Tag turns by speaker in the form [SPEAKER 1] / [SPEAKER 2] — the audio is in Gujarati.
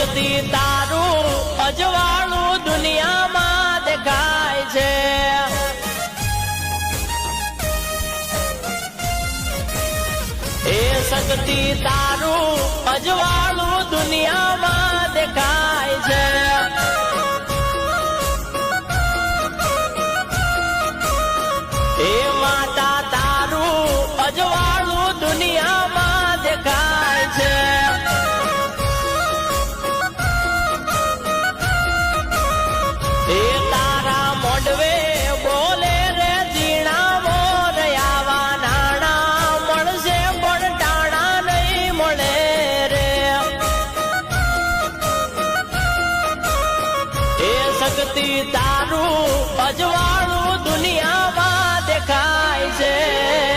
[SPEAKER 1] શક્તિ તારું અજવાળું દુનિયામાં દેખાય છે એ શક્તિ તારું અજવાળું દુનિયામાં દેખાય છે એ માતા તારું અજવાળું દુનિયામાં દેખાય છે એ તારા મોઢવે બોલે રે જીણા મોર આવા નાણા મળશે પણ ટાણા નહીં મળે રે એ શક્તિ તારું અજવાળું દુનિયામાં દેખાય છે